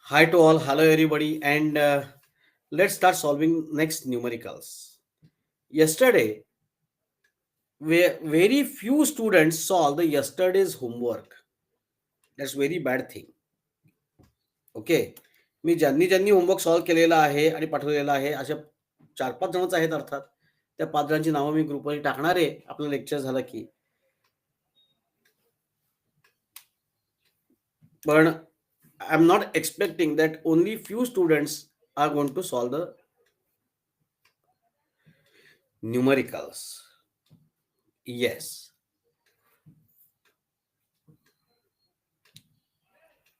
Hi to all, hello everybody, and let's start solving next numericals. Yesterday, very few students solved the yesterday's homework. That's very bad thing. Okay. मी ज्यांनी ज्यांनी homework solve केलेला आहे आणि पाठवलेला आहे अशा 4-5 जणच आहेत अर्थात. त्या 5 जणांची नावं मी ग्रुपवर टाकणार आहे आपलं लेक्चर झालं की. पण I am not expecting that only few students are going to solve the numericals. Yes.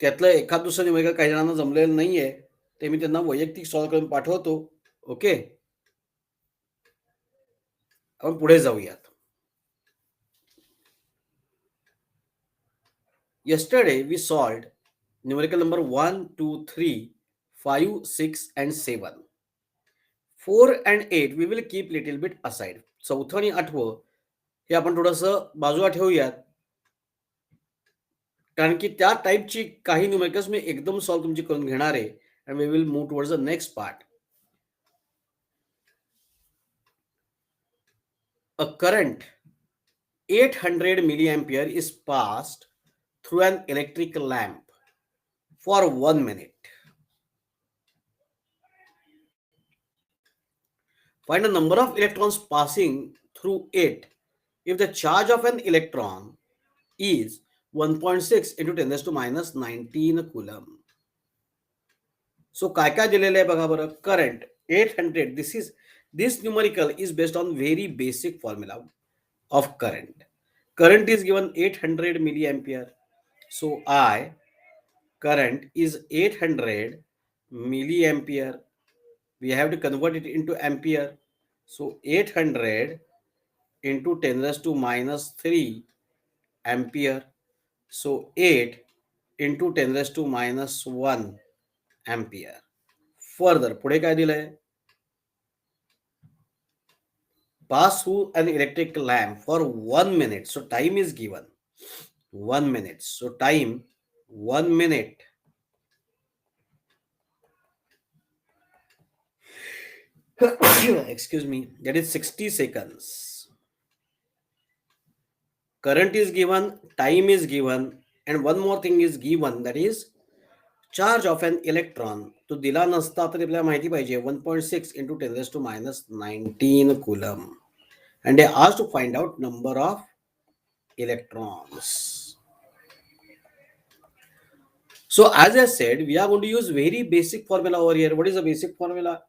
त्यातलं एखाद दुसरं न्यूमेरिकल काही जणांना जमलेलं नाहीये, ते मी त्यांना वैयक्तिक सॉल्व्ह करून पाठवतो. ओके. आपण पुढे जाऊयात. Yesterday we solved numerical number 1, 2, 3, 5, 6 and 7. 4 and 8 we will keep little bit aside. चौथं आणि आठवं हे आपण थोडंसं बाजूला ठेवूयात, कारण की त्या टाईपची काही न्यूमेरिकल्स मी एकदम सॉल्व्ह तुमची करून घेणार आहे. and we will move towards the next part. A current 800 milliampere is passed through an electric lamp for 1 minute. Find the number of electrons passing through it if the charge of an electron is 1.6 into 10 raised to minus 19 coulomb. So काय काय दिलेलं आहे बघा बरं. Current 800. This numerical is based on very basic formula of current. Current is given 800 milliampere. So current is 800 milliampere. We have to convert it into ampere. So 800 into 10 raised to minus 3 ampere. So 8 into 10 raised to minus 1 ampere. Further, पुढे काय दिलंय? Pass through an electric lamp for 1 minute. So time is given 1 minute. So time 1 minute. Excuse me, that is 60 seconds. Current is given, time is given, and one more thing is given, that is charge of an electron. तो दिला नसता तरी आपल्याला माहिती पाहिजे 1.6 into 10 raised to minus 19 coulomb. And they asked to find out number of electrons. So as I said, we are going to use very basic formula over here. What is the basic formula?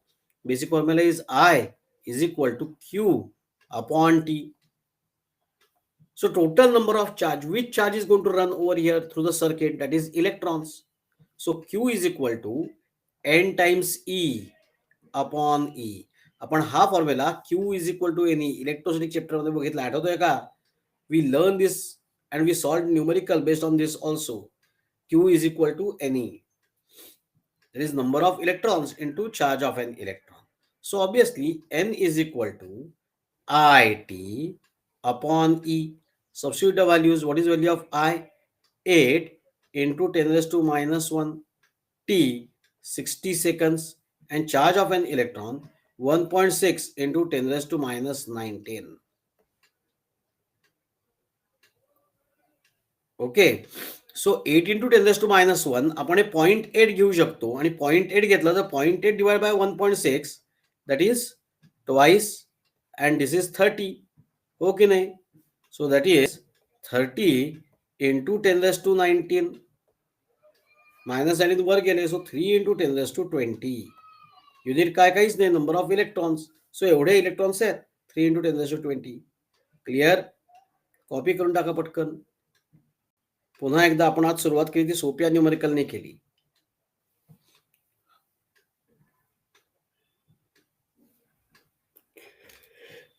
Basic formula is I is equal to Q upon T. So total number of charge, which charge is going to run over here through the circuit, that is electrons. So Q is equal to N times E upon E. आपण हा formula Q is equal to NE electrostatic chapter मध्ये बघितला, आठवतोय का? We learn this and we solved numerical based on this also. Q is equal to NE. That is number of electrons into charge of an electron. So obviously N is equal to IT upon E. Substitute the values. What is the value of I? 8 into 10 raised to minus 1. T 60 seconds. And charge of an electron 1.6 into 10 raised to minus 19. Okay. So 8 into 10 raised to minus 1 आपण 0.8 घेऊ शकतो, आणि 0.8 घेतलं तर 0.8 divided by 1.6, that is twice, and this is 30. हो की नाही? So that is 30 into 10 raised to 19. Minus आणि वर गेले, so 3 into 10 raised to 20. Unit काय काहीच नाही, नंबर ऑफ इलेक्ट्रॉन्स. सो एवढे इलेक्ट्रॉन्स आहेत 3 into 10 raised to 20. Clear? Copy करून टाका पटकन. पुन्हा एकदा आपण आज सुरुवात केली ती सोप्या न्यूमरिकलने केली.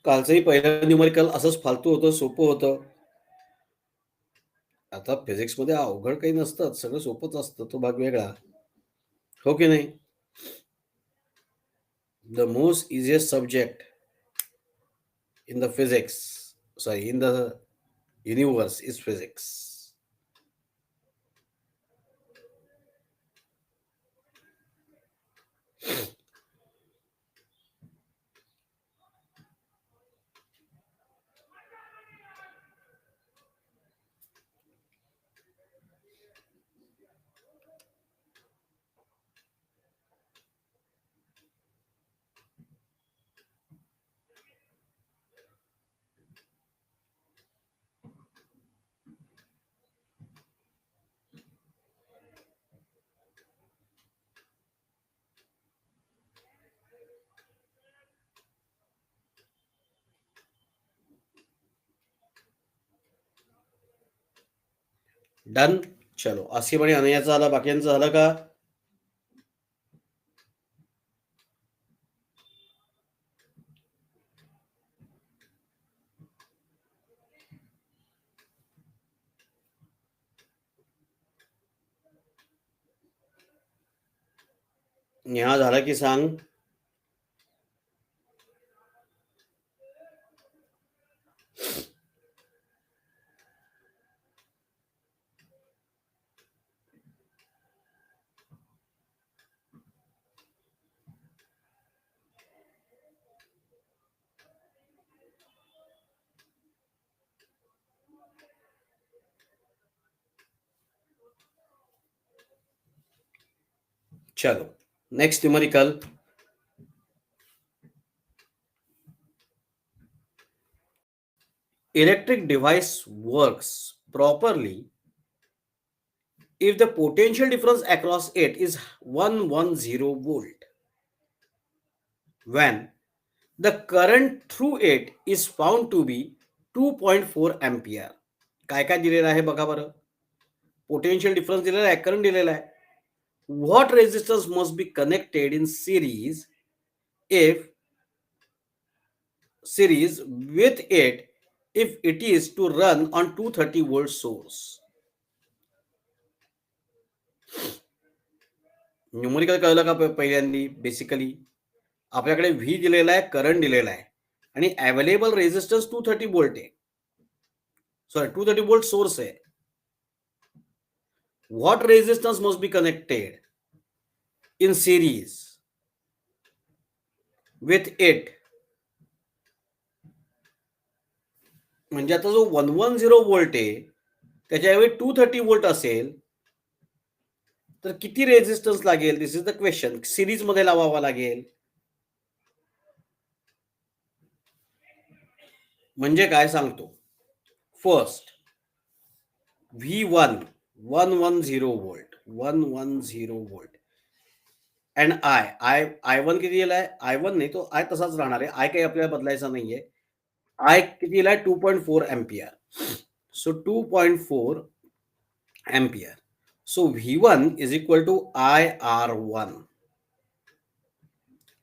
कालचंही पहिलं न्यूमरिकल असंच फालतू होतं, सोपं होतं. आता फिजिक्स मध्ये अवघड काही नसतं, सगळं सोपंच असतं, तो भाग वेगळा. हो की नाही? The most easiest subject in the physics, sorry, in the universe is physics. Done. चलो, आसिफ आणि अनयाचं झालं, बाकीयांचं झालं का? नेहा झालं की सांग. चलो, next numerical. Electric device works properly if the potential difference across it is 110 volt, when the current through it is found to be 2.4 ampere. काय काय दिलेलं आहे बघा बरं. पोटेन्शियल डिफरन्स दिलेला आहे, करंट दिलेला आहे. What resistance must be connected in series with it if it is to run on 230 volt source? Numerical कळलं का पहिल्यांदी? बेसिकली आपल्याकडे व्ही दिलेला आहे, करंट दिलेला आहे आणि अवेलेबल रेजिस्टन्स 230 वोल्ट आहे. सॉरी, 230 वोल्ट सोर्स आहे. What resistance must be connected in series with it. म्हणजे आता जो 110 वोल्ट आहे त्याच्याऐवजी 230 वोल्ट असेल तर किती रेजिस्टन्स लागेल? दिस इज द क्वेश्चन. सिरीज मध्ये लावावा लागेल. म्हणजे काय सांगतो. First V1 110 volt 110 volt and I1 किती दिलाय? I1 नाही, तो I तसाच राहणार आहे. I काही आपल्याला बदलायचा नाहीये. I किती दिलाय? 2.4 ampere. So 2.4 ampere. So V1 is equal to IR1.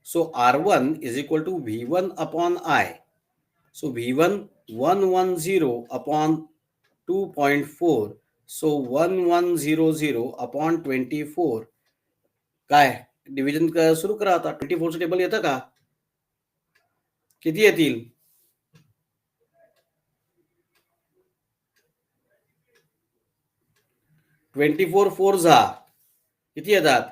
So R1 is equal to V1 upon I. So V1 110 upon 2.4. So 1100 upon 24. काय डिव्हिजन सुरू करा आता. 24चं टेबल येतं का? किती येतील? 24 4 जा किती येतात?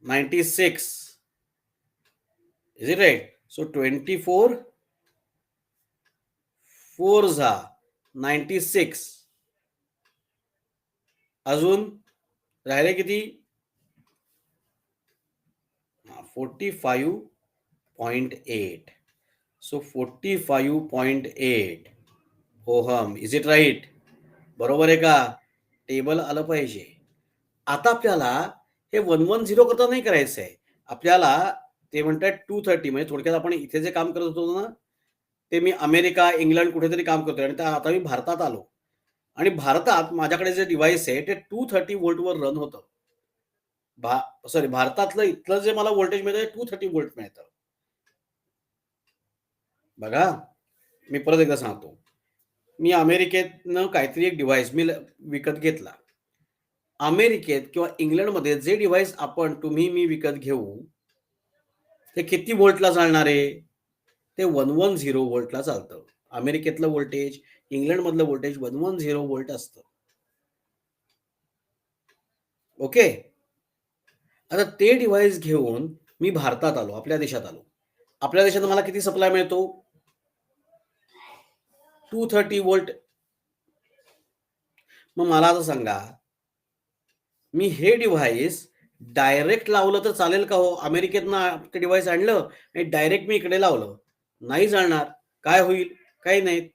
96. Is it right? So 24 4 जा 96. अजून राहिले किती? 45.8. So 45.8 ohm. Is it right? बरोबर आहे का? टेबल आलं पाहिजे. आता आपल्याला हे 110 करता नाही करायचं आहे. आपल्याला ते म्हणतात 230. म्हणजे थोडक्यात आपण इथे जे काम करत होतो ना ते मी अमेरिका, इंग्लंड कुठेतरी काम करतोय आणि आता मी भारतात आलो आणि भारतात माझ्याकडे जे डिव्हाइस आहे ते 230 वोल्टवर रन होतं. भारतातलं इथलं जे मला व्होल्टेज मिळतं 230 वोल्ट मिळतं. बघा, मी परत एकदा सांगतो. मी अमेरिकेतनं काहीतरी एक डिव्हाइस मी विकत घेतला. अमेरिकेत किंवा इंग्लंडमध्ये जे डिव्हाइस तुम्ही मी विकत घेऊ ते किती व्होल्टला चालणार आहे? ते 110 व्होल्टला चालतं. अमेरिकेतलं व्होल्टेज, इंग्लंडमधलं व्होल्टेज 110 व्होल्ट असतं. ओके. आता ते डिव्हाइस घेऊन मी भारतात आलो, आपल्या देशात आलो. आपल्या देशात मला किती सप्लाय मिळतो? 230 व्होल्ट. मग मला आता सांगा, मी हे डिव्हाइस डायरेक्ट लावलं तर चालेल का हो? अमेरिकेतनं ते डिव्हाइस आणलं आणि डायरेक्ट मी इकडे लावलं, नाही चालणार. काय होईल? काही नाही.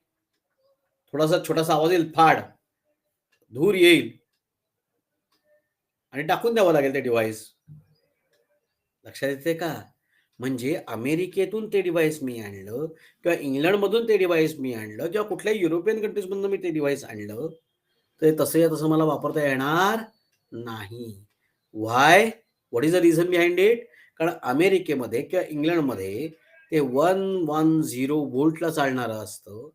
थोडासा छोटासा आवाज येईल, फाड, धूर येईल आणि टाकून द्यावं लागेल ते डिव्हाइस. लक्षात येते का? म्हणजे अमेरिकेतून ते डिव्हाइस मी आणलं किंवा इंग्लंडमधून ते डिव्हाइस मी आणलं किंवा कुठल्याही युरोपियन कंट्रीजमधून मी ते डिव्हाइस आणलं, तर तसं मला वापरता येणार नाही. Why? What is the reason behind it? कारण अमेरिकेमध्ये किंवा इंग्लंडमध्ये ते 110 व्होल्टला चालणारं असतं.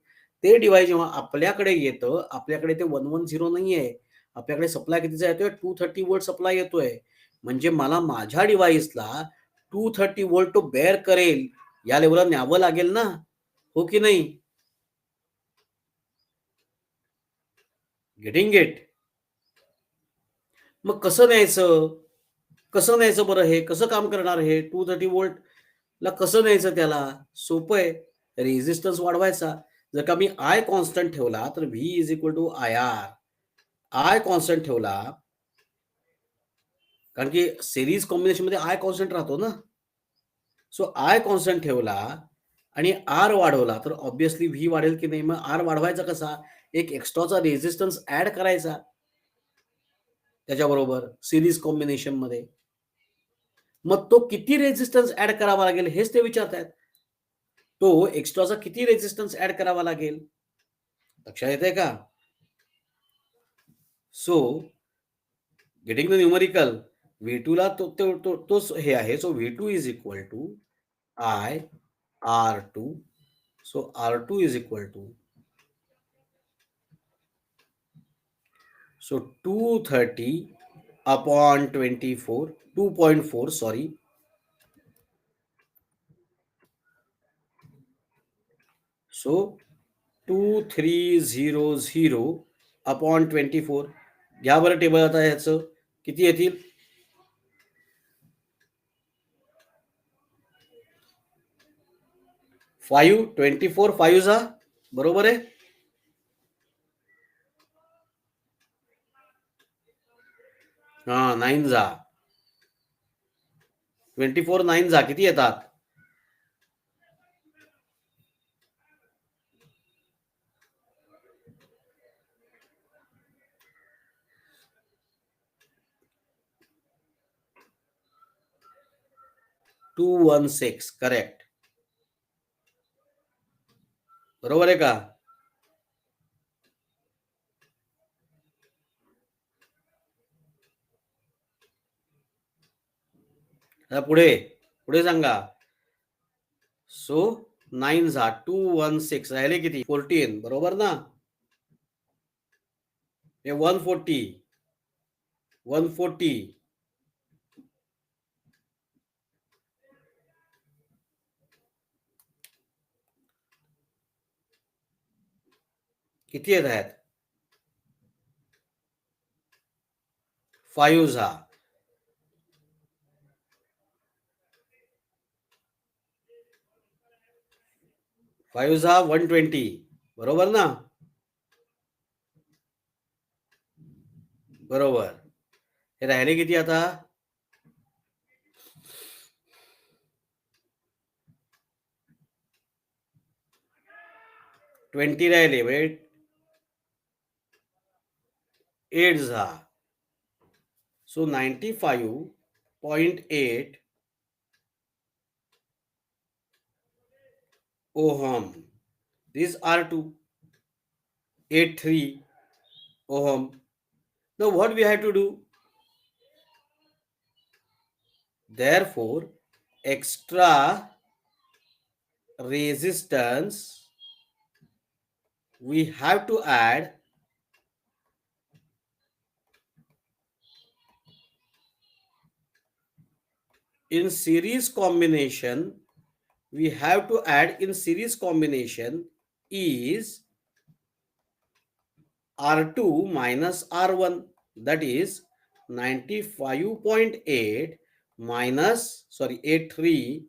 ते डिव्हाइस जेव्हा आपल्याकडे येतं, आपल्याकडे ते 110 नाहीये. आपल्याकडे सप्लाय कितीचा येतोय? 230 व्होल्ट सप्लाय येतोय. म्हणजे मला माझ्या डिव्हाइसला 230 व्होल्ट तो बेअर करेल या लेवलला न्यावं लागेल ना, हो की नाही? Getting it? मग कसं न्यायचं? कसं न्यायचं बरं हे? कसं काम करणार हे? 230 व्होल्टला कसं न्यायचं त्याला? सोपं आहे. रेझिस्टन्स वाढवायचा. जर का मी आय कॉन्स्टंट ठेवला तर V is equal to I R. I constant ठेवला, कारण की सिरीज कॉम्बिनेशनमध्ये आय कॉन्स्टंट राहतो ना. सो आय कॉन्स्टंट ठेवला आणि आर वाढवला तर ऑब्व्हियसली व्ही वाढेल की नाही? मग आर वाढवायचा कसा? एक एक्स्ट्राचा रेझिस्टन्स ऍड करायचा त्याच्याबरोबर सिरीज कॉम्बिनेशनमध्ये. मग तो किती रेझिस्टन्स ऍड करावा लागेल हेच ते विचारतायत. तो एक्स्ट्राचा किती रेझिस्टन्स ऍड करावा लागेल? लक्षात येते का? So getting the numerical, V2 ला तोच हे आहे. So V2 is equal to I R2. So R2 is equal to, so 230 upon 24, 2.4, sorry. So 2300 upon 24. घ्या बरं टेबल आता ह्याचं किती येतील? 5, 24 5 जा, बरोबर आहे? हा, 9 जा, 24 9 जा, किती येतात? 216. करेक्ट. बरोबर आहे का? आता पुढे पुढे सांगा. सो 9 जा 216 राहिले किती? 14, बरोबर ना? हे 140 किती येत आहेत? 5 जा 5 जा 120, बरोबर ना? बरोबर. हे राहिले किती आता? 20 राहिले. वेट, 8 जा, so 95.8 ohm. These are to 83 ohm. Now what we have to do? Therefore, extra resistance we have to add in series combination. We have to add in series combination is R2 minus R1, that is 95.8 83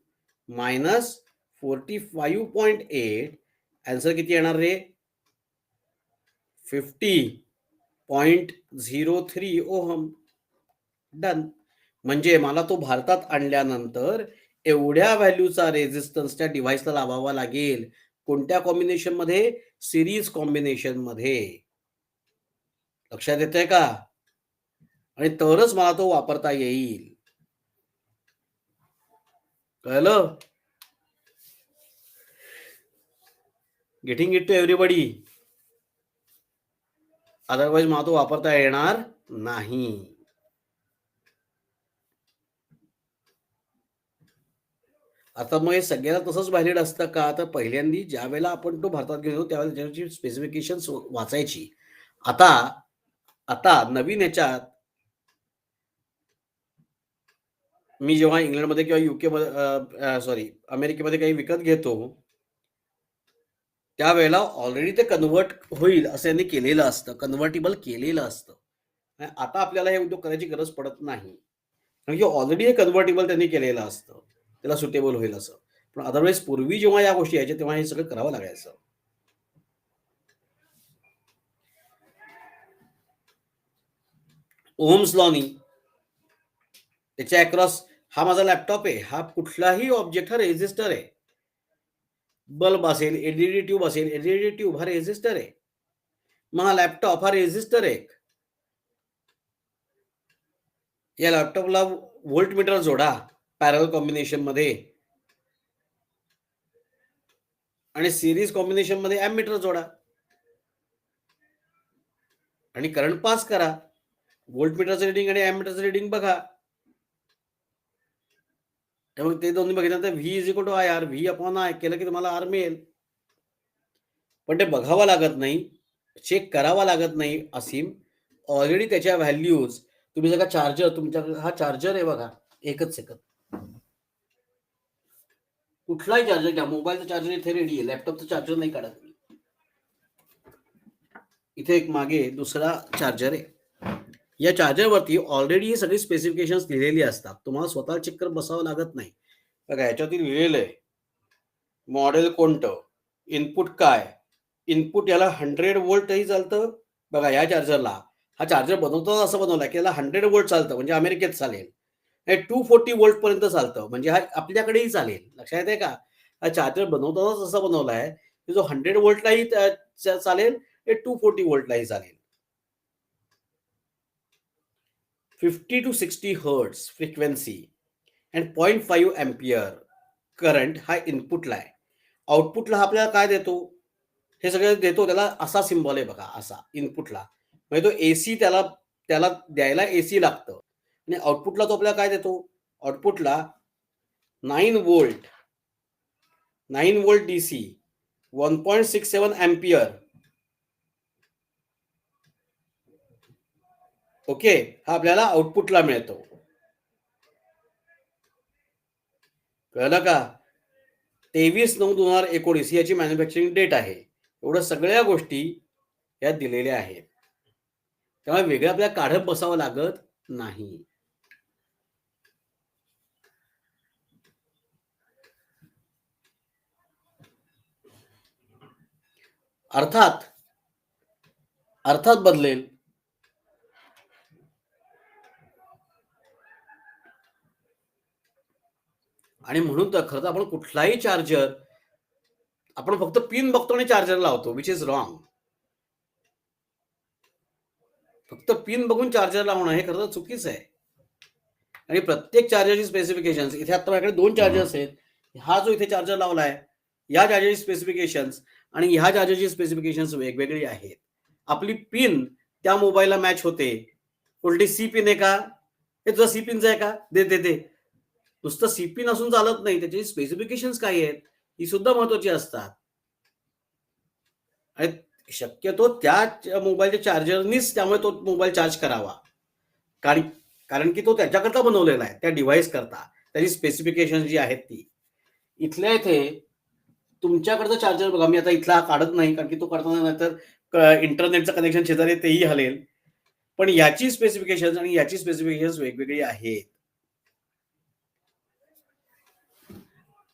minus 45.8 answer किती येणार रे? 50.03 ohm. Done. म्हणजे मला तो भारतात आणल्यानंतर एवढ्या व्हॅल्यूचा resistance त्या डिव्हाइसला लावावा लागेल. कोणत्या कॉम्बिनेशन मध्ये? सिरीज कॉम्बिनेशन मध्ये. लक्षात येतंय का? आणि तरच मला तो वापरता येईल. कळलं? Getting it to everybody. Otherwise मला तो वापरता येणार नाही. आता मग हे सगळ्याला तसंच व्हॅलिड असतं का? तर पहिल्यांदा ज्या वेळेला आपण तो भारतात घेऊन येतो त्यावेळेला त्याची स्पेसिफिकेशन वाचायची. आता आता नवीन ह्याच्यात मी जेव्हा इंग्लंडमध्ये किंवा युके मध्ये सॉरी अमेरिकेमध्ये काही विकत घेतो त्यावेळेला ऑलरेडी ते कन्वर्ट होईल असं यांनी केलेलं असतं, कन्व्हर्टेबल केलेलं असतं. आता आपल्याला हे उद्योग करायची गरज पडत नाही, कारण की ऑलरेडी हे कन्व्हर्टेबल त्यांनी केलेलं असतं, त्याला सुटेबल होईल असं. पण अदरवाईज पूर्वी जेव्हा या गोष्टी यायच्या तेव्हा हे सगळं करावं लागायचं. ओम्स लॉनी त्याच्या अक्रॉस हा माझा लॅपटॉप आहे, हा कुठलाही ऑब्जेक्ट हा रेझिस्टर आहे. बल्ब असेल, एलईडी ट्यूब असेल, एलईडी ट्यूब हा रेझिस्टर आहे. मग हा लॅपटॉप हा रेझिस्टर आहे. या लॅपटॉपला व्होल्ट मीटर जोडा पॅरल कॉम्बिनेशन मध्ये आणि सिरीज कॉम्बिनेशन मध्ये एमीटर जोडा आणि करंट पास करा. व्होल्ट मीटरचं रिडिंग आणि एमीटरचं रिडिंग बघा. मग ते दोन्ही बघितल्यानंतर V is equal to I R, V upon I केलं की तुम्हाला आर मिळेल. पण ते बघावं लागत नाही, चेक करावा लागत नाही. असीम ऑलरेडी त्याच्या व्हॅल्यूज तुम्ही जर का चार्जर, तुमच्याकडे हा चार्जर आहे बघा, एकच सेकंद, कुठलाही चार्जर घ्या, मोबाईलचा चार्जर इथे रेडी आहे, लॅपटॉपचा चार्जर नाही काढत. इथे एक मागे दुसरा चार्जर आहे. या चार्जरवरती ऑलरेडी ही सगळी स्पेसिफिकेशन्स लिहिलेली असतात, तुम्हाला स्वतः चेक करत बसावं लागत नाही. बघा याच्यावरती लिहिलेलं आहे मॉडेल कोणतं, इनपुट काय. इनपुट याला 100 वोल्टही चालतं. बघा या चार्जरला, हा चार्जर बनवतो असं बनवलाय की याला 100 वोल्ट चालतं, म्हणजे अमेरिकेत चालेल. हे 240 वोल्ट पर्यंत चालतं, म्हणजे हा आपल्याकडेही चालेल. लक्षात येते का? हा चार्जर बनवतानाच असा बनवलाय की जो 100 वोल्टलाही चालेल, हे 240 वोल्टलाही चालेल. 50 to 60 hertz frequency and 0.5 ampere current हा इनपुटला आहे. आउटपुटला आपल्याला काय देतो? हे सगळं देतो, त्याला असा सिम्बॉल आहे बघा, असा इनपुटला. म्हणजे तो एसी त्याला त्याला द्यायला एसी लागतं. आणि आउटपुटला तो आपल्याला काय देतो? आउटपुटला 9 volt, 9 volt DC, 1.67 ampere. Okay, हा आपल्याला आउटपुटला मिळतो. कळलं का? 23/9/2019 याची मॅन्युफॅक्चरिंग डेट आहे. एवढ्या सगळ्या गोष्टी यात दिलेल्या आहेत, त्यामुळे वेगळं आपल्याला काढत बसावं लागत नाही. अर्थात बदलेल. आणि म्हणून तर खरं तर आपण कुठलाही चार्जर आपण फक्त पिन बघतो आणि चार्जर लावतो, विच इज रॉंग. फक्त पिन बघून चार्जर लावणं हे खरं तर चुकीचं आहे. आणि प्रत्येक चार्जरची स्पेसिफिकेशन्स, इथे आता माझ्याकडे 2 चार्जर्स आहेत. हा जो इथे चार्जर लावलाय या चार्जरची स्पेसिफिकेशन्स आणि ह्या चार्जरची स्पेसिफिकेशन्स वेगवेगळी आहेत. आपली पिन त्या मोबाईलला मॅच होते. उलटी सी पिन आहे का? हे तुझा सी पिनचं आहे का? दे दे दे. नुसतं सी पिन असून चालत नाही, त्याची स्पेसिफिकेशन्स काय आहेत ही सुद्धा महत्वाची असतात. आणि शक्यतो त्या मोबाईलच्या चार्जरनीच त्यामुळे तो मोबाईल चार्ज करावा, कारण की तो त्याच्याकरता बनवलेला आहे, त्या डिव्हाइस करता. त्याची स्पेसिफिकेशन जी आहेत ती इथल्या इथे तुमच्याकडचं चार्जर बघा, मी आता इथला काढत नाही कारण की तो काढताना नंतर इंटरनेटचं कनेक्शन शेजारी तेही हलेल. पण याची स्पेसिफिकेशन आणि याची स्पेसिफिकेशन वेगवेगळी आहेत.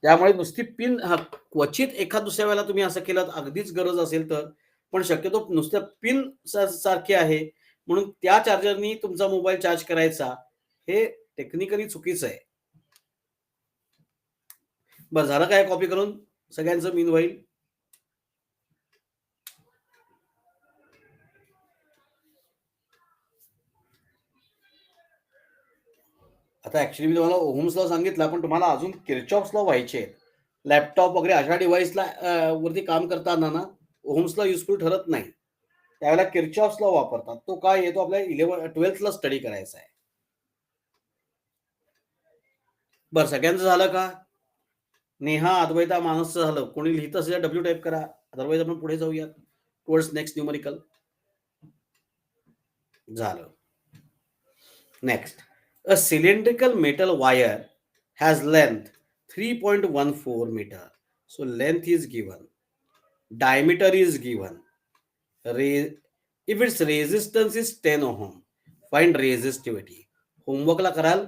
त्यामुळे नुसती पिन क्वचित एखाद दुसऱ्या वेळेला तुम्ही असं केलं अगदीच गरज असेल तर, पण शक्यतो नुसत्या पिन सारखी आहे म्हणून त्या चार्जरनी तुमचा मोबाईल चार्ज करायचा हे टेक्निकली चुकीचं आहे. बरं झालं काय कॉपी करून सगळ्यांचं मीन होईल. आता ऍक्च्युली मी तुम्हाला ओहम्स लॉ सांगितला, पण तुम्हाला अजून किर्चॉफ्स लॉ व्हायचे आहेत. लॅपटॉप वगैरे अशा डिव्हाइसला वरती काम करताना ना ओहम्स लॉ युजफुल ठरत नाही. त्यावेळेला किर्चॉफ्स लॉ वापरतात. तो काय येतो आपल्या 12th ला स्टडी करायचा आहे. बरं सगळ्यांचं झालं का? नेहा अद्वैता मानसचं झालं. कोणी लिहित असेल डब्ल्यू टाईप करा, अदरवाईज आपण पुढे जाऊयात टुवर्ड्स नेक्स्ट न्यूमरिकल. झालं. Next, a cylindrical metal wire has length 3.14 meter. So length is given, diameter is given. If its resistance is 10 ohm, find resistivity. होमवर्कला कराल.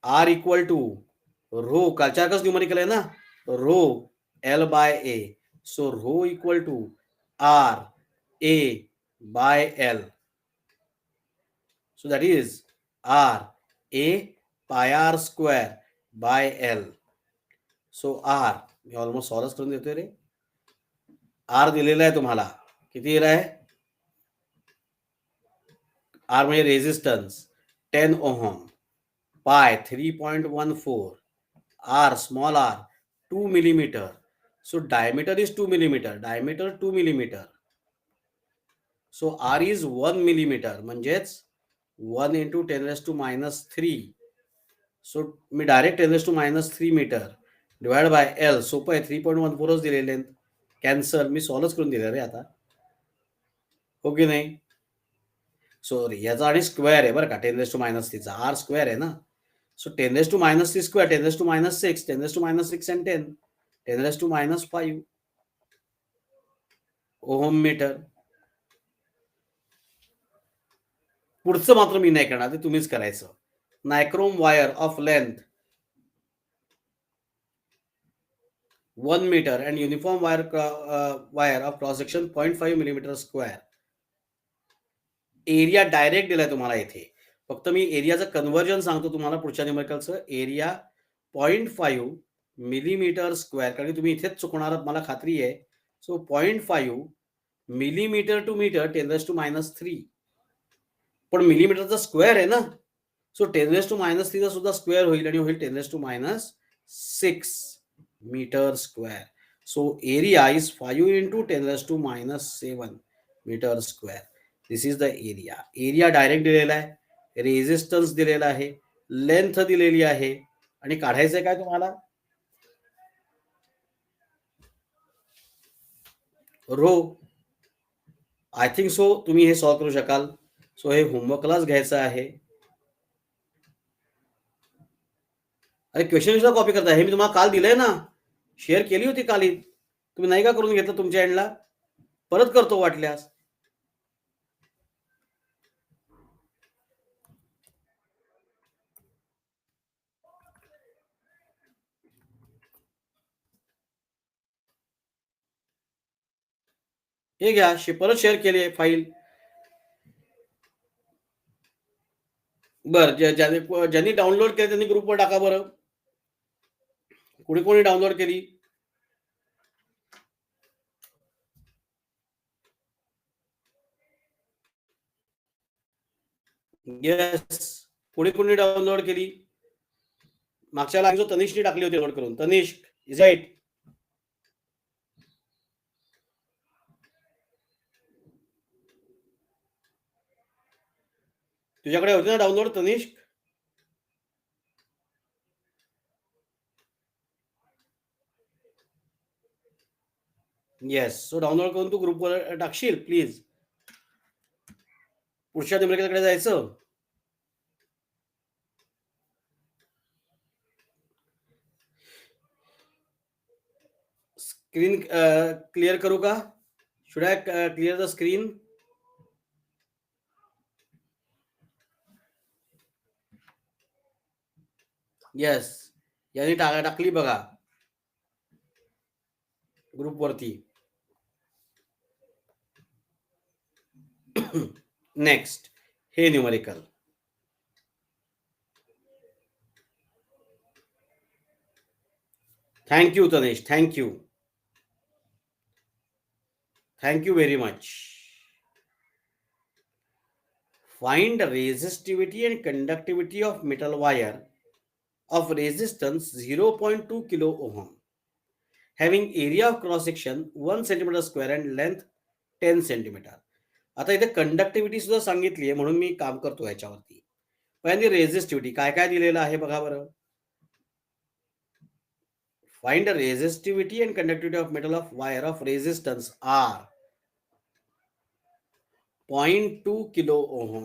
R इक्वल टू रो, कालच्या कसं numerical आहे ना, rho L by A. So rho equal to R A by L. So that is R A pi R square by L. So R me almost solve करून देतोय रे. R दिलेला आहे तुम्हाला, किती दिला आहे? R म्हणजे resistance 10 ohm, pi 3.14, R small r 2 millimeter. So diameter is 2 millimeter, diameter 2 millimeter. So R is 1 millimeter, म्हणजेच 1 इंटू 10⁻³ सो मी direct 10⁻³ meter divide by L. सोपं आहे, 3.14च दिलेले. कॅन्सर मी सॉल्वच करून दिलं रे आता, हो की नाही? सो याचा आणि स्क्वेअर आहे बरं का, 10⁻³ आर स्क्वेअर आहे ना. So 10⁻³ square, 10⁻6, 10⁻6 and 10, 10⁻5 ohm meter. पुढचं मात्र मी नाही करणार, ते तुम्हीच करायचं. Nichrome wire of length 1 meter and uniform wire of cross section 0.5 millimeter square. Area direct दिलाय तुम्हाला इथे, फक्त मी एरियाचं कन्व्हर्जन सांगतो तुम्हाला पुढच्या न्यूमरिकलचं. एरिया 0.5 मिलीमीटर स्क्वेअर, कारण तुम्ही इथेच चुकणार आहात मला खात्री आहे. सो 0.5 मिलीमीटर टू मीटर 10⁻³ पण मिलीमीटरचा स्क्वेअर आहे ना. सो 10⁻³ चा सुद्धा स्क्वेअर होईल आणि होईल 10⁻6 meter square. So area is 5 into 10⁻7 meter square. This is the area. Area direct दिलेला आहे, रेजिस्टन्स दिलेला आहे, लेंथ दिलेली आहे आणि काढायचंय काय तुम्हाला? रो. आय थिंक सो तुम्ही हे सॉल्व करू शकाल. सो हे होमवर्कलाच घ्यायचं आहे. अरे क्वेश्चन कॉपी करताय, हे मी तुम्हाला काल दिलंय ना, शेअर केली होती काल. तुम्ही नाही का करून घेतलं तुमच्या एंडला? परत करतो वाटल्यास. हे घ्या, परत शेअर केली फाईल. बर, ज्यांनी डाउनलोड केले त्यांनी ग्रुपवर टाका बरं. कोणी कोणी डाउनलोड केली? येस, कोणी कोणी डाउनलोड केली? मागच्या लाईन जो तनिषने टाकली होती डाउनलोड करून. Tanishk, is right? तुझ्याकडे होते ना download Tanishk? Yes. So download करून तू ग्रुपवर टाकशील प्लीज. पुढच्या न्यूमरिकलकडे जायचं. स्क्रीन क्लिअर करू का? Should I clear the screen? Yes, यांनी टाकली बघा ग्रुपवरती. नेक्स्ट, हे numerical. Thank you Tanesh, thank you, thank you very much. Find resistivity and conductivity of metal wire of resistance 0.2 kilo ohm having area of cross section 1 centimeter square and length 10 centimeter. आता इथे conductivity सुद्धा सांगितली आहे, म्हणून मी काम करतो याच्यावरती. पहिल्यांदा रेझिस्टिव्हिटी काय काय दिलेलं आहे बघा बरं. Find resistivity and conductivity of metal of wire of resistance R 0.2 kilo ohm.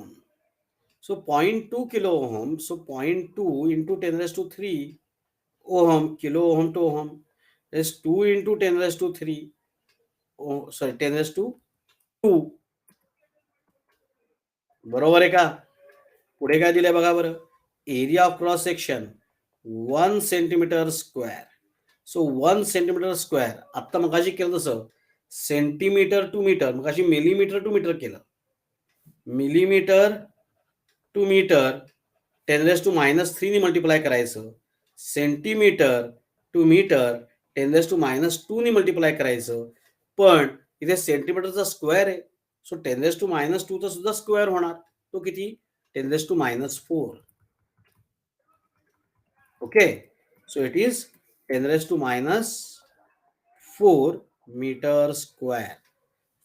So 0.2 kilo ohm. So 0.2 into 10 raised to 3 ohm, kilo ohm to ohm is 2 into 10 raised to 3. Oh, sorry, 10 raised to 2. बरोबर आहे का? पुढे काय दिलंय बघा बरं. Area of cross section 1 centimeter square. So 1 centimeter square. आता मगाशी केलं तसं सेंटीमीटर टू मीटर, मगाशी मिलीमीटर टू मीटर केलं. Millimeter to meter 10 raise to -3 ने मल्टिप्लाय करायचं. Centimeter to meter 10 raise to -2 ने मल्टिप्लाय करायचं. पण इथे सेंटीमीटरचा स्क्वेअर आहे, सो 10 रेस टू -2 चा सुद्धा स्क्वेअर होणार. तो किती? 10 raise to -4. Okay, so it is 10 raise to -4 meter square.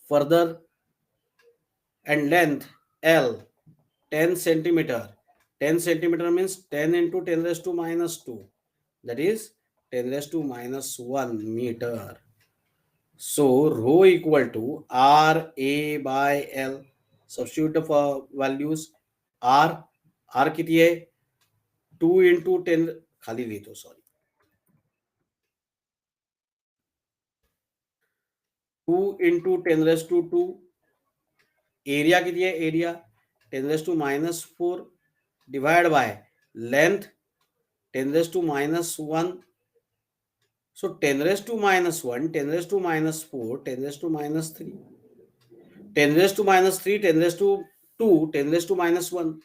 Further, and length L 10 centimeter. 10 centimeter means 10 into 10 raised to -2. That is 10 raised to -1 meter. So rho equal to RA by L. Substitute the values. R किती आहे? 2 into 10 खाली लिहितो, sorry, 2 into 10 raised to 2. Area किती आहे? Area 10 raised to -4 divided by length 10 raised to -1. So 10 raised to -1, 10 raised to -4, 10 raised to -3, 10 raised to -3, 10 raised to 2, 10 raised to -1,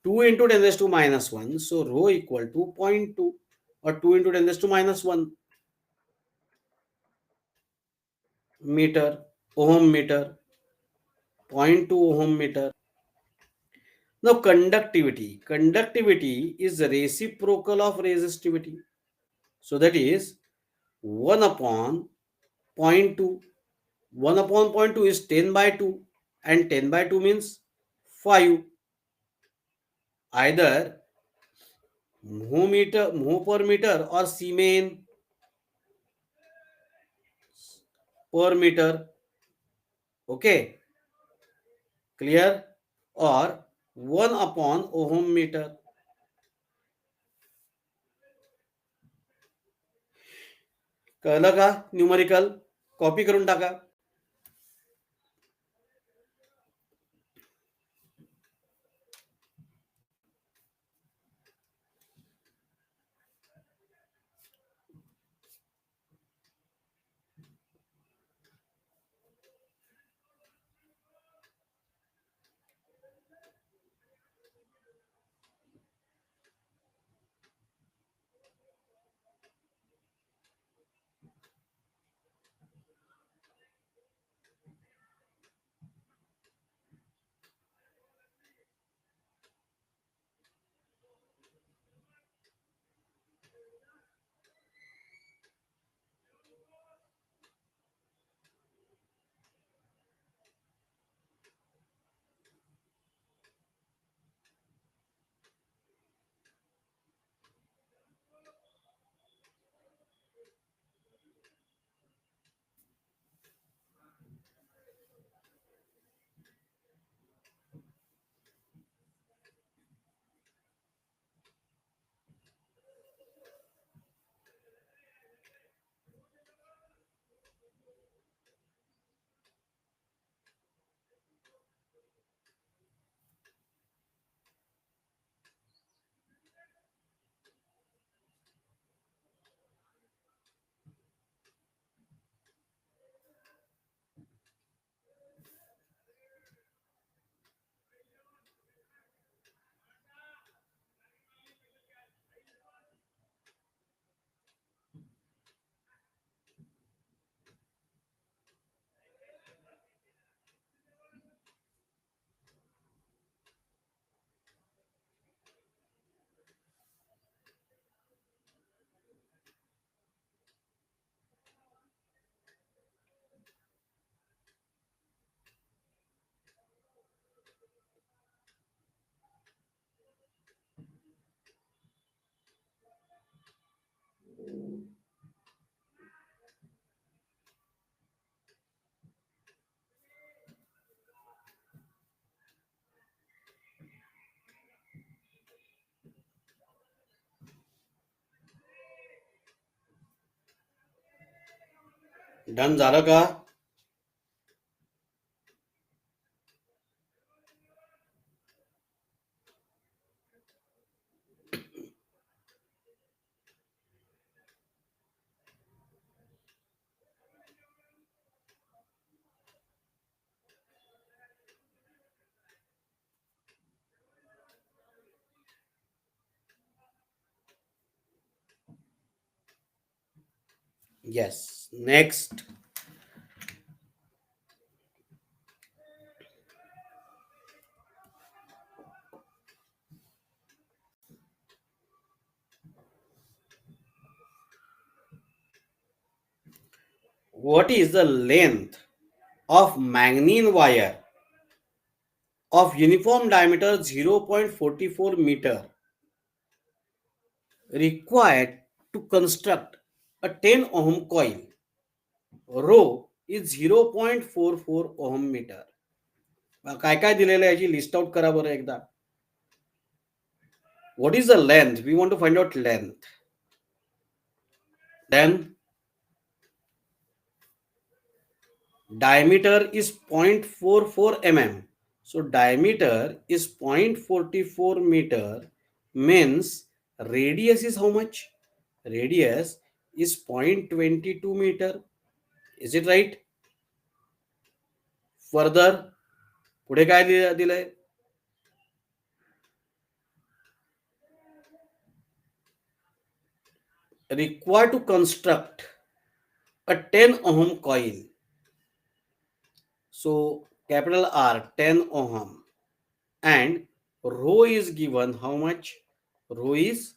2 into 10 raised to -1. So rho equal to 0.2 or 2 into 10 raised to -1 meter, ohm meter, 0.2 ohm meter. Now conductivity. Conductivity is reciprocal of resistivity. So that is 1 upon 0.2. 1 upon 0.2 is 10 by 2, and 10 by 2 means 5. Either mho per meter or Siemens per meter. Okay, clear? Or 1 upon ohm meter. कळलं का? Numerical copy करून टाका. Done झालं का? Yes. Next. What is the length of manganese wire of uniform diameter 0.44 meter required to construct a 10 ohm coil? Rho is 0.44 ohm meter. काय काय दिलेलं आहे याची लिस्ट आउट करा बरं एकदा. What is the length? We want to find out length. Then diameter is 0.44 mm. So diameter is 0.44 meter, means radius is how much? Radius is 0.22 meter. Is it right? Further, पुढे काय दिलंय? Required to construct a 10 ohm coil. So capital R, 10 ohm, and rho is given how much? Rho is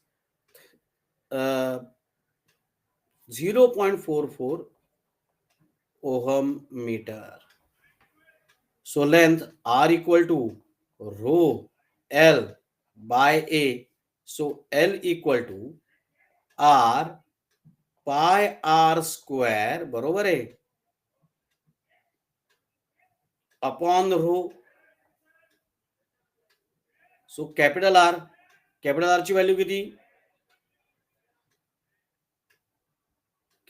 0.44 ohm meter. So length R equal to rho L by A. So L equal to R pi R square, बरोबर आहे, upon rho. So capital R ची value किती?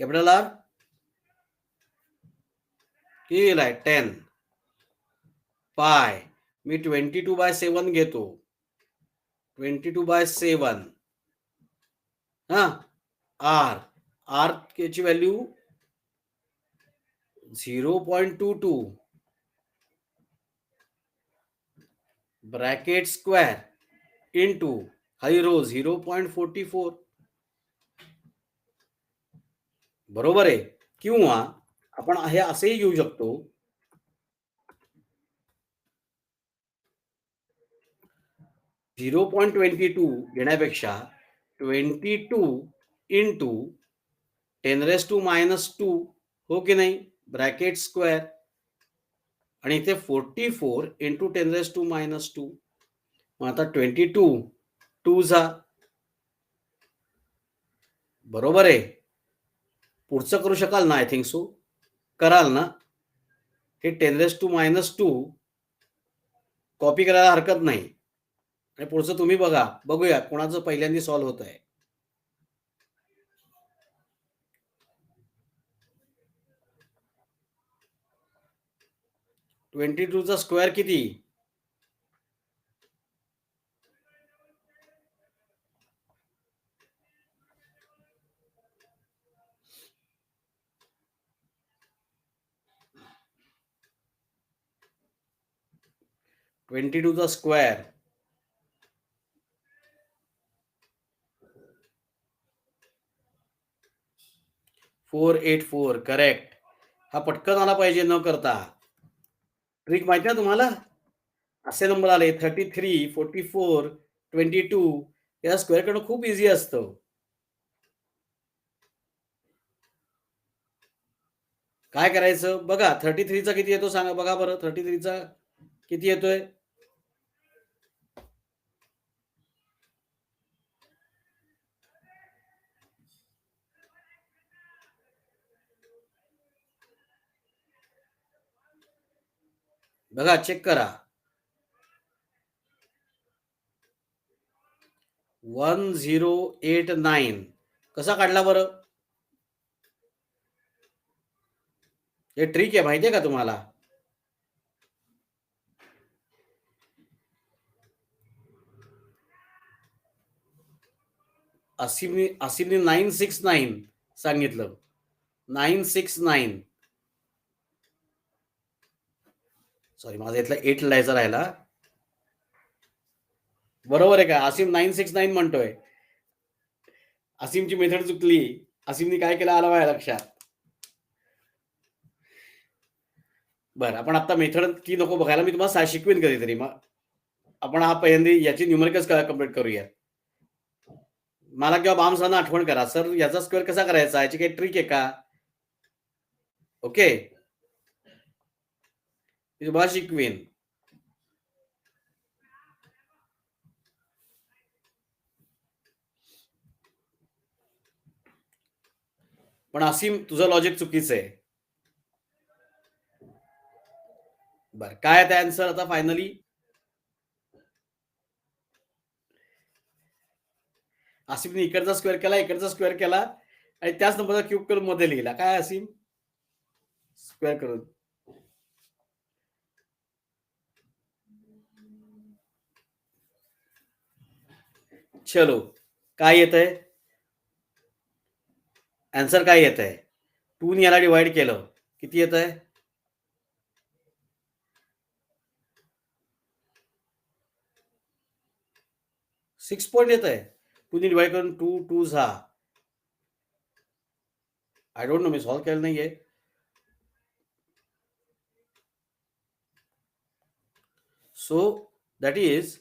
Capital R किती दिलाय? 10. पाय मी 22/7 घेतो. 22/7. हा, R ची व्हॅल्यू 0.22 ब्रॅकेट स्क्वेअर इंटू हाई रो 0.44. बरोबर आहे. किंवा आपण हे असेही घेऊ शकतो, 0.22 घेण्यापेक्षा 22 इंटू 10⁻², हो की नाही, ब्रॅकेट स्क्वेअर, आणि इथे 44 इंटू 10⁻². मग आता 22 2 जा, बरोबर आहे. पुढचं करू शकाल ना? आय थिंक सो कराल ना. हे 10⁻² कॉपी करायला हरकत नाही, आणि पुढचं तुम्ही बघूया कोणाचं पहिल्यांदा सॉल्व्ह होत आहे. 22चा स्क्वेअर किती? 22चा स्क्वेअर 484. करेक्ट. हा पटकन आला पाहिजे न करता. ट्रिक माहिती आहे तुम्हाला? असे नंबर आले 33, 44, 22, या स्क्वेअर करणं खूप इझी असतं. काय करायचं बघा, 33चा किती येतो सांगा बघा बरं. 33चा किती येतोय? बघा, चेक करा. 1089 कसा काढला बरं? हे ट्रिक आहे, माहितीये का तुम्हाला? असिमने 969 सांगितलं. 969 सॉरी, माझा इथला 8 लिहायचा राहिला. बरोबर आहे का? असीम 969 म्हणतोय. असीमची मेथड चुकली. असीमने काय केलं आलं माझ्या लक्षात. बरं, आपण आता मेथड ती नको बघायला, मी तुम्हाला शिकवेन कधीतरी. मग आपण हा पहिल्यांदा याची न्यूमेरिकल्स कम्प्लीट करूया. मला किंवा बामसरांना आठवण करा, सर याचा स्क्वेअर कसा करायचा, याची काही ट्रिक आहे का? ओके, मी तुम्हाला शिकवेन. पण असीम, तुझं लॉजिक चुकीचं आहे. बरं, काय आहे आन्सर आता फायनली? असीमने इकडचा स्क्वेअर केला, इकडचा स्क्वेअर केला आणि त्याच नंबरचा क्यूब करून मध्ये लिहिला. काय असीम? स्क्वेअर करून. चलो, काय येत आहे आन्सर? काय येत आहे? 2 ने याला डिवाइड केलं, किती येत आहे? 6 पॉइंट येत आहे. 2 ने डिवाइड करून 2 2 6. I don't know, me solve केलं नाहीये. So that is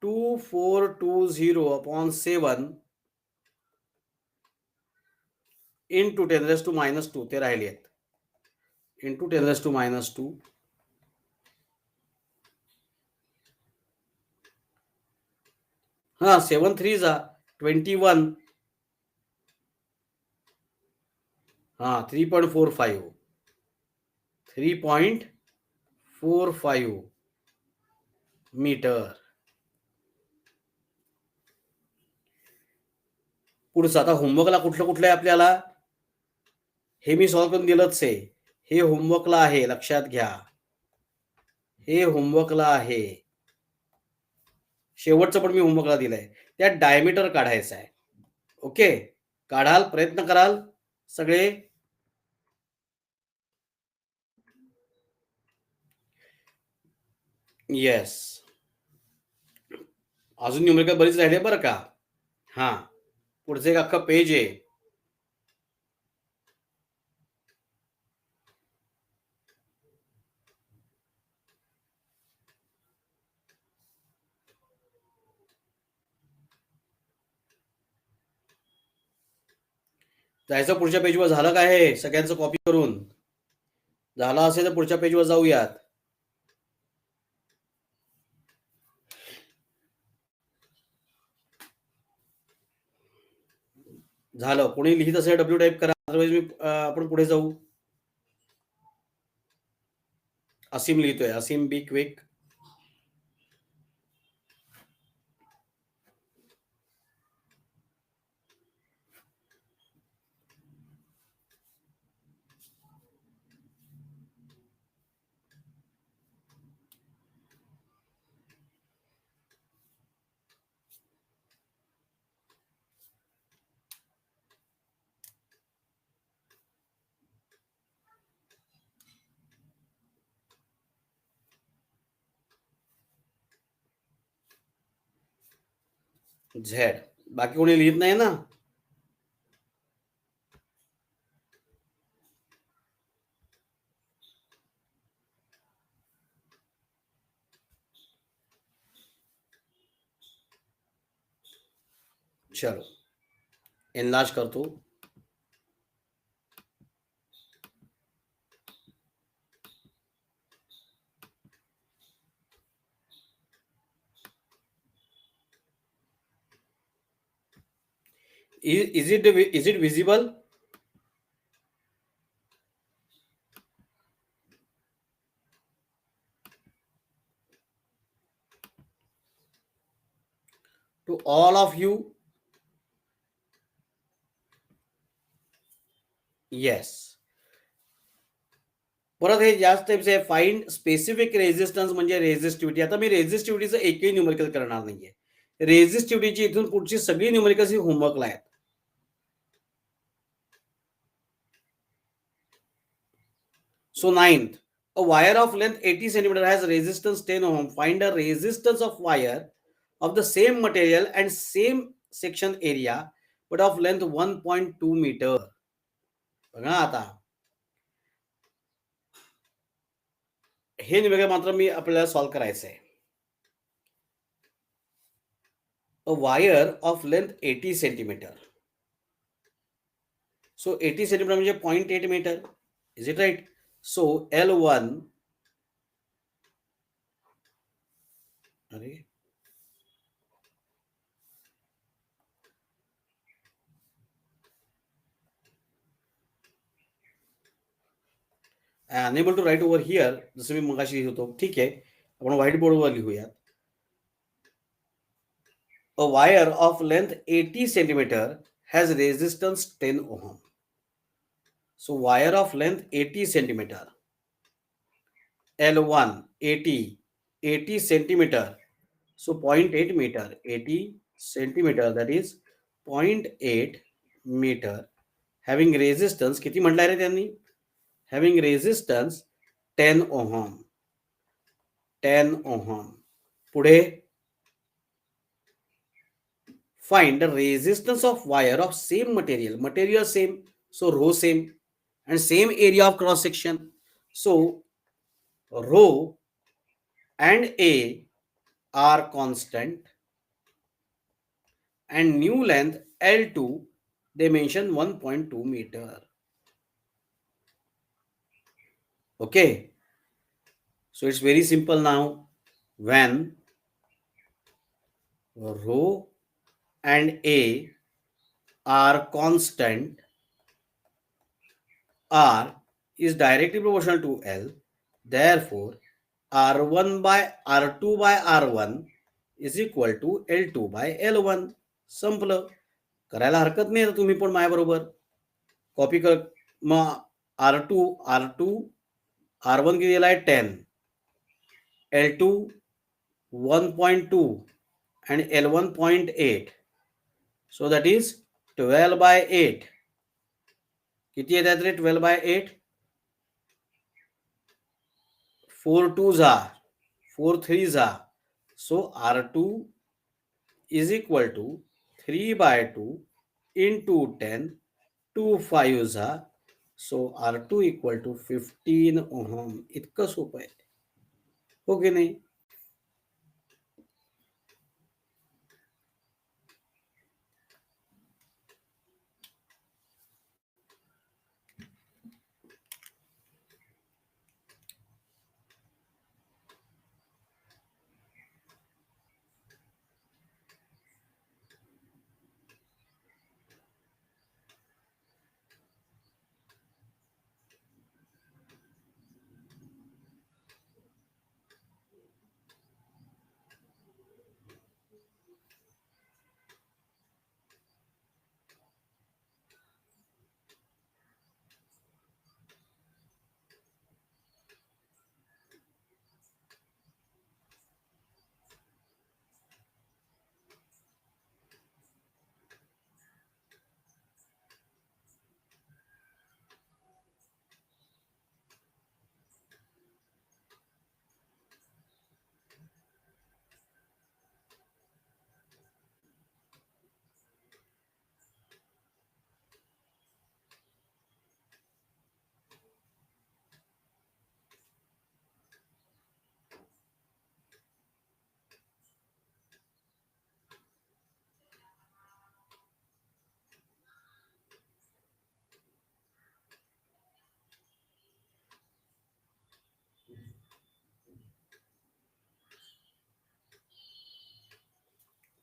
2420 upon 7 into 10⁻². ते राहिले आहेत. इंटू 10⁻². हा, 7 3 जा 21. हा, 3.45. 3.45 मीटर. पुढचं आता होमवर्कला कुठलं कुठलं आहे आपल्याला, हे मी सॉल्व करून दिलंच आहे. हे होमवर्कला आहे, लक्षात घ्या. हे होमवर्कला आहे. शेवटचं पण मी होमवर्कला दिलंय. त्यात डायमीटर काढायचं आहे. ओके, काढाल, प्रयत्न कराल सगळे? येस. अजून न्यूमेरिकल बरीच राहिले बरं का. हा, पुढचं एक अख्खं पेज आहे. जायचं पुढच्या पेजवर. झालं काय हे सगळ्यांचं कॉपी करून? झालं असेल तर पुढच्या पेजवर जाऊयात. झालं. कोणी लिहित असेल डब्ल्यू टाईप करा, अदरवाईज मी आपण पुढे जाऊ. असीम लिहितोय. असीम, बी क्विक. झेड. बाकी कोणी लिहित नाही ना? चलो, एनलार्ज करतो. Is it visible? To all of you? Yes. परत हे जास्त टाईप्स आहे. फाइंड स्पेसिफिक रेझिस्टन्स म्हणजे रेझिस्टिव्हिटी. आता मी रेझिस्टिव्हिटीचं एकही न्यूमेरिकल करणार नाहीये. रेझिस्टिव्हिटीची इथून पुढची सगळी न्यूमेरिकल्स ही होमवर्कला आहेत. So ninth, a wire of length 80 centimeter has resistance 10 ohm. Find a resistance of wire of the same material and same section area but of length 1.2 meter. बघा आता हे निवेदन मात्र मी आपल्याला सॉल्व्ह करायचं आहे. A wire of length 80 centimeter. So 80 centimeter म्हणजे 0.8 meter. Is it right? So L1, अरे I unable to write over here, जसं मी मगाशी लिहित होतो. ठीक आहे, आपण व्हाईट बोर्डवर लिहूयात. A wire of length 80 centimeter has resistance 10 ohm. So wire of length 80 centimeter, L1 80 centimeter, so 0.8 meter, 80 centimeter, that is 0.8 meter, having resistance किती म्हटलंय रे त्यांनी, having resistance 10 ohm. 10 ohm. पुढे find the resistance of wire of same material same, so rho same, and same area of cross section. So rho and A are constant, and new length L2 they mention 1.2 meter. Okay, so it's very simple now. When rho and A are constant, R is directly proportional to L, therefore R1 by R2 by R1 is equal to L2 by L1. संपलं. करायला हरकत नाही. तुम्ही पण माझ्या बरोबर copy कर. मग R2 R1 किती दिला आहे 10, L2 1.2 and L1 0.8, so that is 12 by 8. किती येतात रे 12 by 8? 4 2s are 4 3s are, so R2 is equal to 3 by 2 into 10, 2 5s are, so R2 equal to 15 ohm. इतकं सोपं आहे, हो की नाही?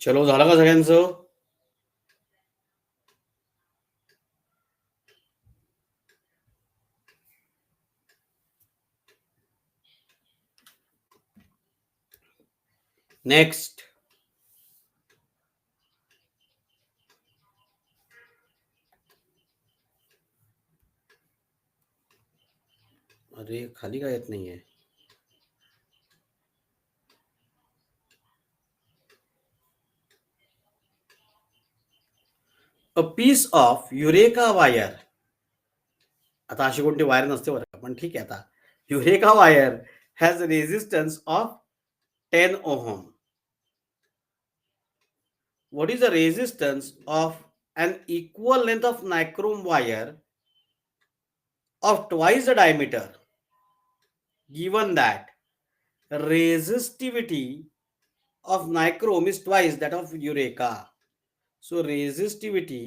चलो, झालं का सगळ्यांचं? नेक्स्ट, अरे खाली का येत नाहीये. A piece of eureka wire. आता अशी कोणती वायर नसते बरं का, पण ठीक आहे. आता eureka wire has resistance of 10 ohm. What is the resistance of an equal length of nichrome wire of twice the diameter, given that resistivity of nichrome is twice that of Eureka? So resistivity,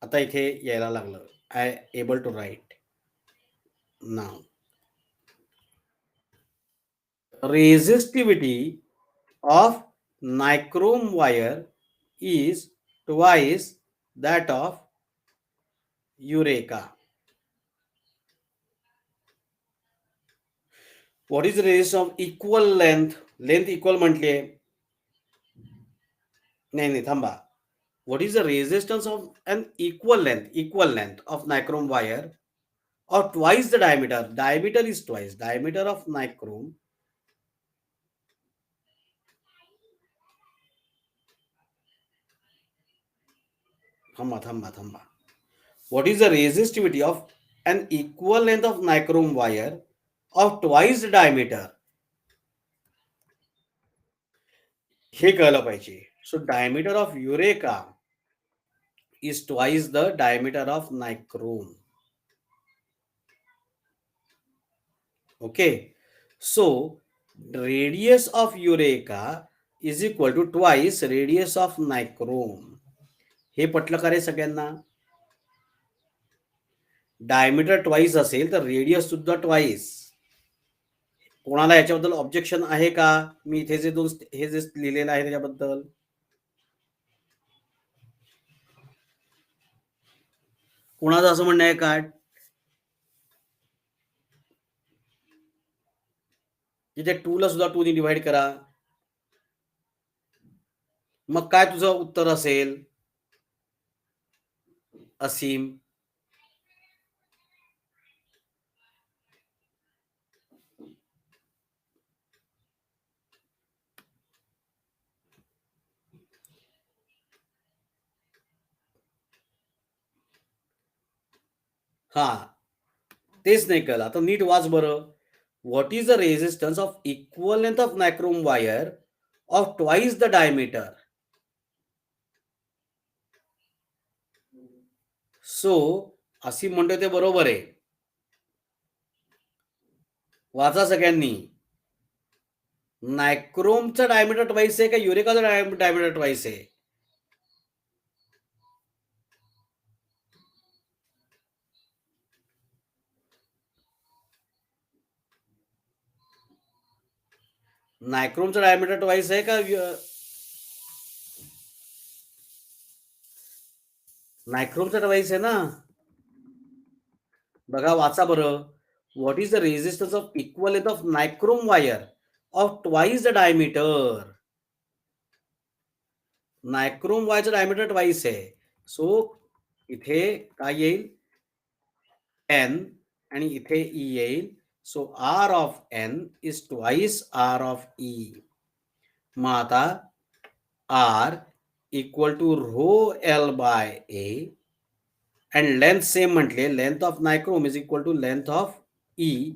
आता इथे यायला लागलं. I able to write now. Resistivity of nichrome wire is twice that of Eureka. What is the resistance of equal length? Length equal म्हटली आहे. नाही नाही थांबा. What is the resistance of an equal length of nichrome wire or twice the diameter? Diameter is twice. Diameter of nichrome. थांबा. What is the resistivity of an equal length of nichrome wire of twice the diameter? हे कळलं पाहिजे. So diameter of Eureka is twice the diameter of nichrome. Okay. So radius of Eureka is equal to twice radius of nichrome. हे पटलं का रे सगळ्यांना? Diameter twice असेल तर radius सुद्धा ट्वाइस. कोणाला याच्याबद्दल ऑब्जेक्शन आहे का? मी इथे जे हे जे लिहिलेलं आहे त्याच्याबद्दल कोणाचं असं म्हणणं आहे का? तिथे 2 ला सुद्धा 2 ने डिवाइड करा. मग काय तुझं उत्तर असेल असीम? हा तेच नाही कळलं. आता नीट वाच बरं. What is the resistance of equal length of nichrome wire of twice the diameter? So असी म्हणतो ते बरोबर आहे. वाचा सगळ्यांनी. नायक्रोमचा डायमीटर ट्वाइस आहे का युरेकाचा डायमीटर ट्वाइस आहे? नायक्रोमचा डायमीटर ट्वाइस आहे का? नायक्रोमचा ट्वाइस आहे ना. बघा वाचा बरं. What is the resistance of equal length of nichrome wire of twice the diameter? नायक्रोम वायरचं डायमीटर ट्वाइस आहे. सो इथे काय येईल? एन आणि इथे ई येईल. So R of N is twice R of E. मग आता R equal to rho L by A and length same म्हटले. length of nichrome is equal to length of E.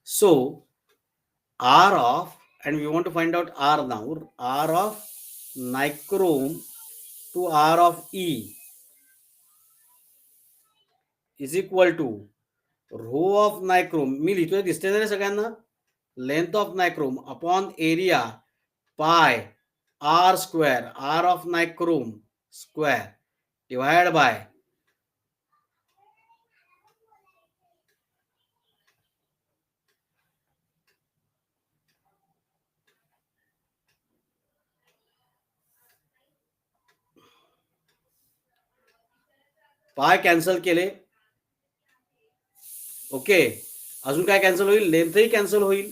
So R of, and we want to find out R now, R of nichrome to R of E is equal to rho of nichrome. मी लिहितोय दिसते ना सगळ्यांना? Length of nichrome upon area पाय R square, R of nichrome square divided by पाय cancel केले. Okay. अजून काय cancel होईल? लेंथही कॅन्सल होईल.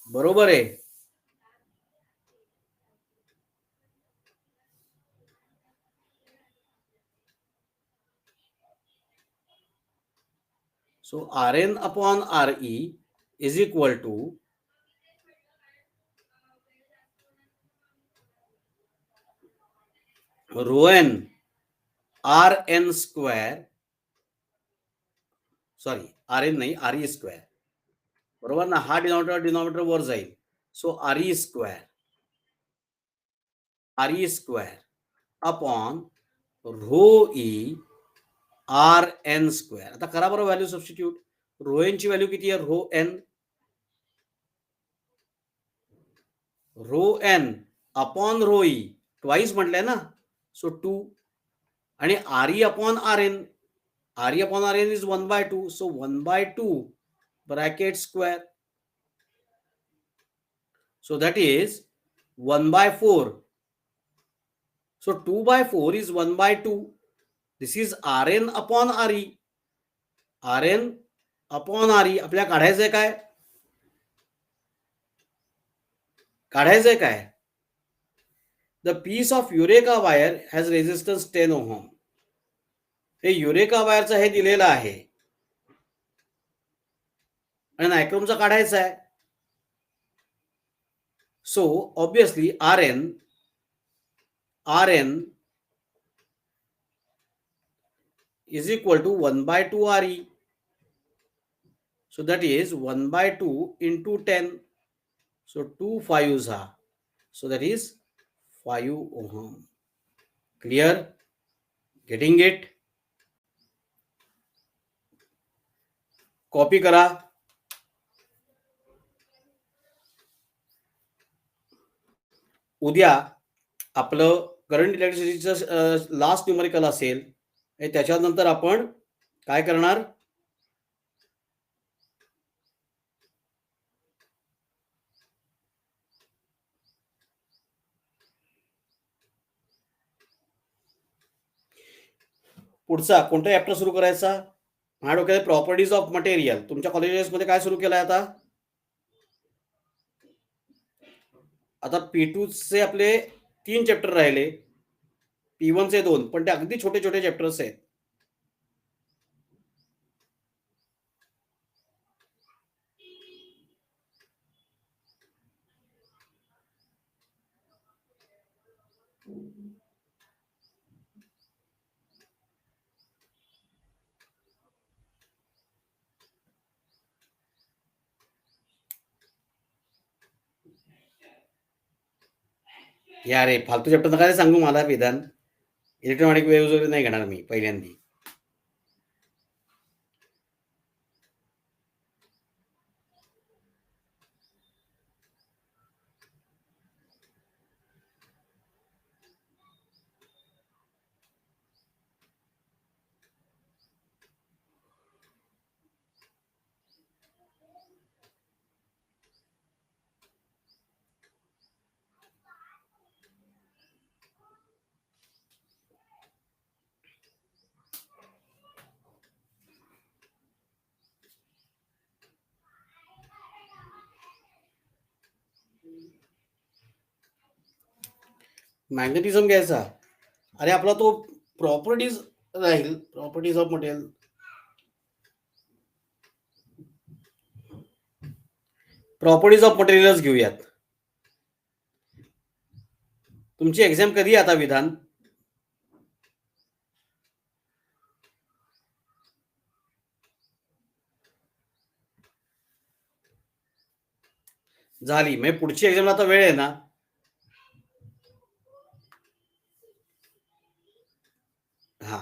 बरोबर आहे. So Rn upon Re is equal to rho n Rn square, sorry Rn नाही Re स्क्वेअर, बरोबर ना, हा डिनॉमिनेटर वर जाईल. So Re square upon rho e R n square. आता करा बरं व्हॅल्यू सबस्टिट्यूट. रो एन ची व्हॅल्यू किती आहे? Rho n upon rho e twice म्हटलंय ना, सो 2 आणि R e upon R n, R e upon R n is 1/2, so 1/2 bracket square, so that is 1/4. So 2/4 is 1/2. This is Rn upon Re. Rn upon Re आपल्याला काढायचंय काय? The piece of Eureka wire has resistance 10 ohm. हे eureka वायरचं हे दिलेलं आहे आणि नायक्रोमचा काढायचा आहे. So obviously Rn is equal to 1/2 Re. So that is 1/2 into 10. So 2 5s are. So that is 5 ohm. Clear? Getting it? Copy करा. उद्या आपलं करंट इलेक्ट्रिसिटीचं लास्ट न्यूमरिकल असेल. त्याच्यानंतर आपण काय करणार? पुढचा कोणता चॅप्टर सुरू करायचा? माझ्या डोक्यात प्रॉपर्टीज ऑफ मटेरियल. तुमच्या कॉलेजेसमध्ये काय सुरू केलंय आता P2 चे आपले 3 चॅप्टर राहिले, P1 चे 2, पण ते अगदी छोटे छोटे चॅप्टर्स आहेत. या रे फालतू चॅप्टर नका सांगू मला. विधान इलेक्ट्रोमॅग्नेटिक वेव्हज वगैरे नाही घेणार मी पहिल्यांदा. मॅग्नेटिझम घ्यायचा. अरे आपला तो प्रॉपर्टीज राहील, properties of material. Properties of materials घेऊयात. तुमची एक्झाम कधी आता विधान? झाली. म्हणजे पुढची एक्झामला आता वेळ आहे ना? हा,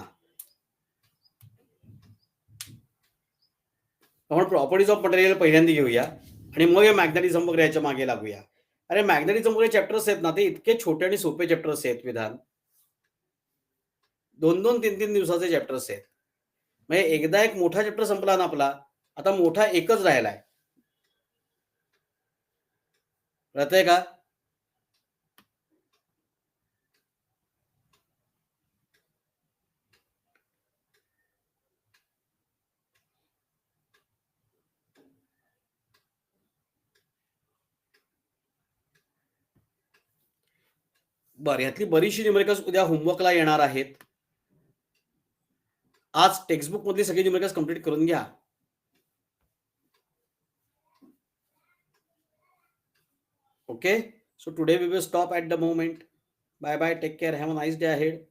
आपण प्रॉपर्टीज ऑफ मटेरियल पहिल्यांदा घेऊया आणि मग या मॅग्नेटिझम वगैरे याच्या मागे लागूया. अरे मॅग्नेटिझम वगैरे चॅप्टर्स आहेत ना, ते इतके छोटे आणि सोपे चॅप्टर्स आहेत विधान. 2-2, 3-3 दिवसाचे चॅप्टर्स आहेत. म्हणजे एकदा एक मोठा चॅप्टर संपला ना आपला, आता मोठा एकच राहिलाय. कळतंय का? बरं, यातली बरीचशी न्यूमेरिकल्स उद्या होमवर्कला येणार आहेत. आज टेक्स्टबुक मधली सगळी न्यूमेरिकल्स कंप्लीट करून घ्या. Okay. So today we will stop at the moment. Bye bye. Take care. Have a nice day ahead.